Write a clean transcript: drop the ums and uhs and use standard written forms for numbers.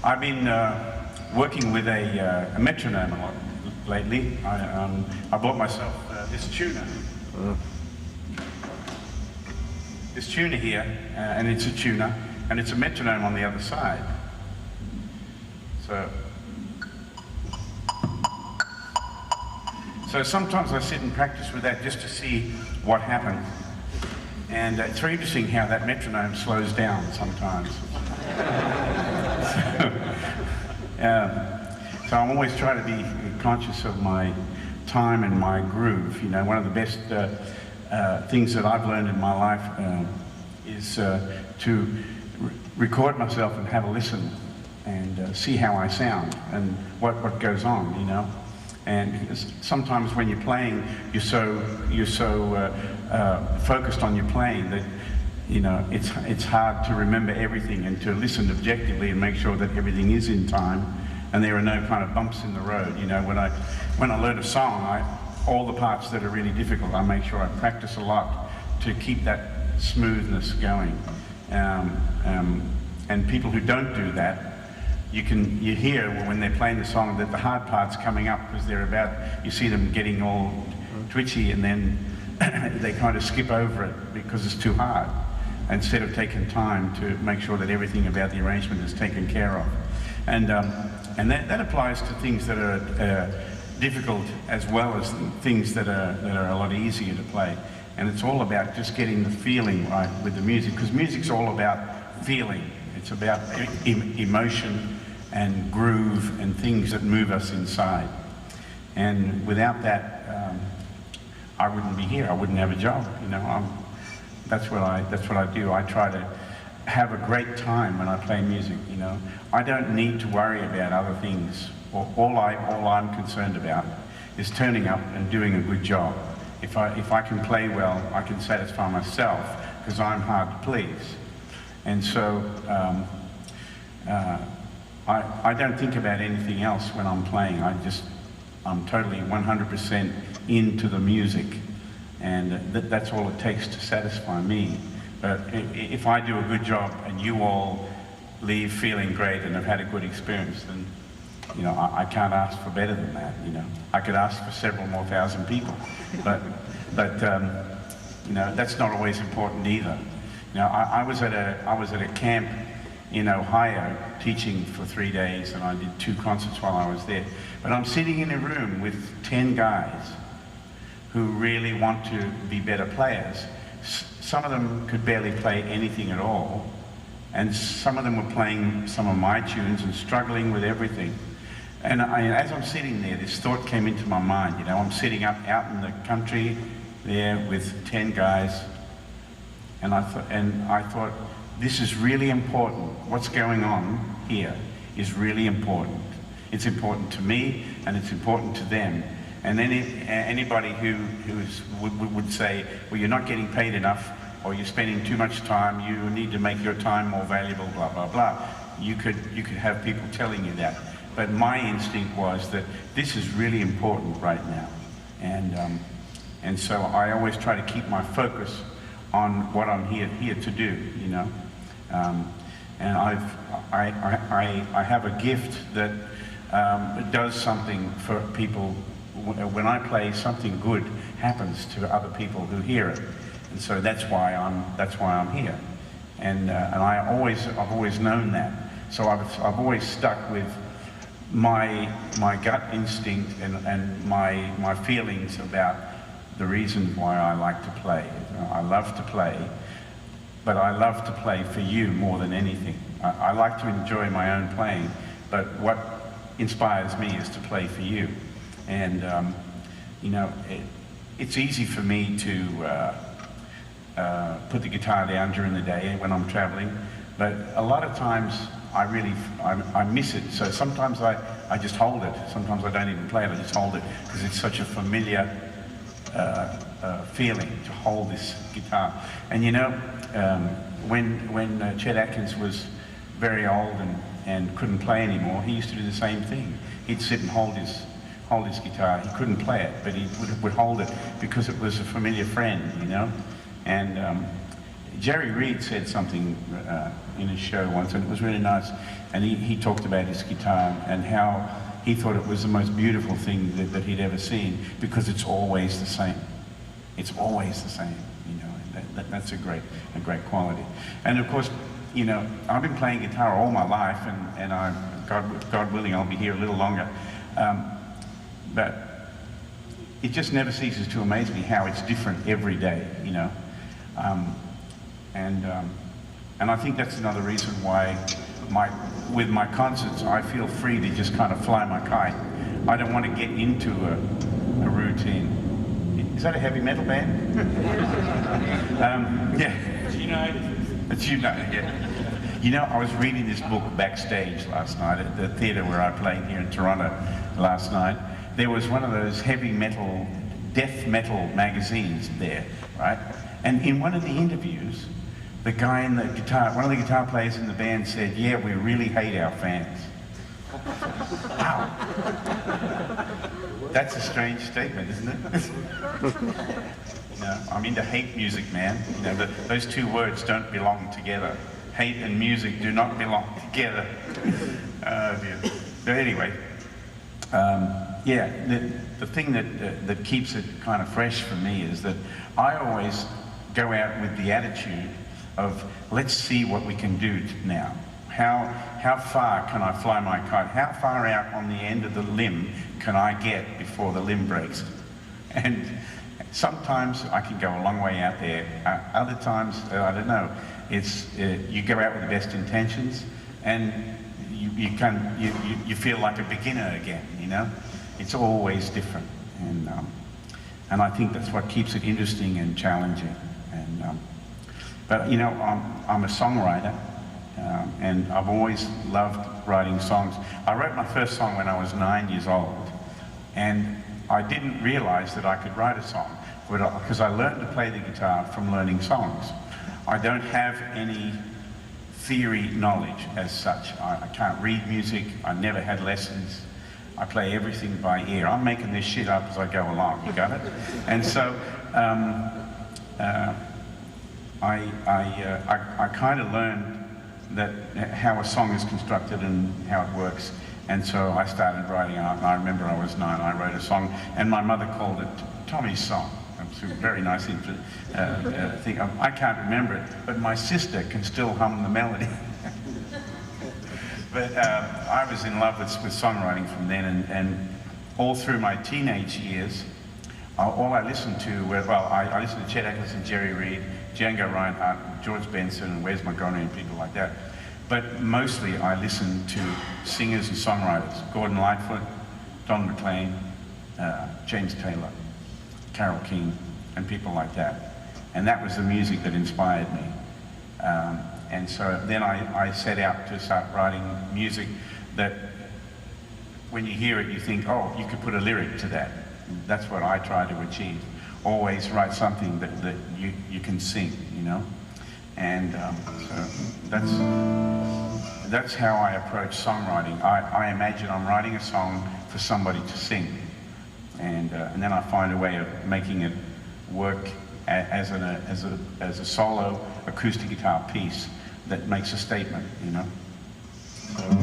I've been working with a metronome a lot lately. I bought myself this tuner. This tuner here, and it's a tuner, and it's a metronome on the other side. So sometimes I sit and practice with that just to see what happens. And it's very interesting how that metronome slows down sometimes. So I'm always trying to be conscious of my time and my groove. You know, one of the best things that I've learned in my life is to record myself and have a listen and see how I sound and what goes on, you know. And sometimes when you're playing, you're so focused on your playing that, you know, it's hard to remember everything and to listen objectively and make sure that everything is in time and there are no kind of bumps in the road. You know, when I learn a song, all the parts that are really difficult, I make sure I practice a lot to keep that smoothness going. And people who don't do that, you hear when they're playing the song that the hard part's coming up because you see them getting all twitchy, and then they kind of skip over it because it's too hard, instead of taking time to make sure that everything about the arrangement is taken care of. And that applies to things that are difficult as well as things that are a lot easier to play. And it's all about just getting the feeling right with the music, because music's all about feeling. It's about emotion and groove and things that move us inside. And without that, I wouldn't be here. I wouldn't have a job. You know, that's what I do. I try to have a great time when I play music. You know, I don't need to worry about other things. All I'm concerned about is turning up and doing a good job. If I can play well, I can satisfy myself because I'm hard to please. And so I don't think about anything else when I'm playing. I'm totally 100% into the music, and that's all it takes to satisfy me. But if I do a good job and you all leave feeling great and have had a good experience, then, you know, I can't ask for better than that. You know, I could ask for several more thousand people, but you know, that's not always important either. You know, I was at a camp in Ohio teaching for 3 days, and I did 2 concerts while I was there. But I'm sitting in a room with 10 guys who really want to be better players. Some of them could barely play anything at all, and some of them were playing some of my tunes and struggling with everything. And as I'm sitting there, this thought came into my mind. You know, I'm sitting out in the country there with 10 guys, and I thought, this is really important. What's going on here is really important. It's important to me, and it's important to them. And then anybody who would say, well, you're not getting paid enough, or you're spending too much time, you need to make your time more valuable, blah, blah, blah. You could have people telling you that. But my instinct was that this is really important right now. And so I always try to keep my focus on what I'm here to do, you know. And I have a gift that does something for people. When I play, something good happens to other people who hear it, and so that's why I'm here. And I've always known that. So I've always stuck with my gut instinct and my feelings about the reasons why I like to play. I love to play, but I love to play for you more than anything. I like to enjoy my own playing, but what inspires me is to play for you. And you know, it's easy for me to put the guitar down during the day when I'm traveling, but a lot of times I miss it. So sometimes I just hold it. Sometimes I don't even play it, I just hold it because it's such a familiar feeling to hold this guitar. And you know, when Chet Atkins was very old and couldn't play anymore, he used to do the same thing. He'd sit and hold his guitar. He couldn't play it, but he would hold it because it was a familiar friend, you know. And Jerry Reed said something in his show once, and it was really nice. And he talked about his guitar and how he thought it was the most beautiful thing that he'd ever seen, because it's always the same. It's always the same, you know. And that's a great quality. And of course, you know, I've been playing guitar all my life, and God willing, I'll be here a little longer. But it just never ceases to amaze me how it's different every day, you know. And I think that's another reason why with my concerts, I feel free to just kind of fly my kite. I don't want to get into a routine. Is that a heavy metal band? Yeah. It's United. It's United, yeah. You know, I was reading this book backstage last night at the theatre where I played here in Toronto last night. There was one of those heavy metal, death metal magazines there, right? And in one of the interviews, the guy in the guitar, one of the guitar players in the band said, "Yeah, we really hate our fans." Wow. That's a strange statement, isn't it? You know, I'm into hate music, man. You know, those two words don't belong together. Hate and music do not belong together. Oh dear. But anyway, yeah, the thing that keeps it kind of fresh for me is that I always go out with the attitude of, let's see what we can do now. How far can I fly my kite? How far out on the end of the limb can I get before the limb breaks? And sometimes I can go a long way out there. Other times, I don't know. It's you go out with the best intentions, and you feel like a beginner again. You know, it's always different, and I think that's what keeps it interesting and challenging. And but you know, I'm a songwriter, and I've always loved writing songs. I wrote my first song when I was 9 years old, and I didn't realize that I could write a song, because I learned to play the guitar from learning songs. I don't have any theory knowledge as such. I can't read music. I never had lessons. I play everything by ear. I'm making this shit up as I go along, you got it? And so I kind of learned that how a song is constructed and how it works. And so I started writing out, and I remember I was 9, I wrote a song, and my mother called it Tommy's Song. It's a very nice thing. I can't remember it, but my sister can still hum the melody. But I was in love with songwriting from then, and all through my teenage years, all I listened to were, I listened to Chet Atkins, Jerry Reed, Django Reinhardt, George Benson, and Wes Montgomery, and people like that. But mostly I listened to singers and songwriters: Gordon Lightfoot, Don McLean, James Taylor, Carole King, and people like that. And that was the music that inspired me. And so then I set out to start writing music that when you hear it, you think, oh, you could put a lyric to that. That's what I try to achieve. Always write something that you can sing, you know? And so that's how I approach songwriting. I imagine I'm writing a song for somebody to sing. And then I find a way of making it work as a solo acoustic guitar piece that makes a statement, you know. So.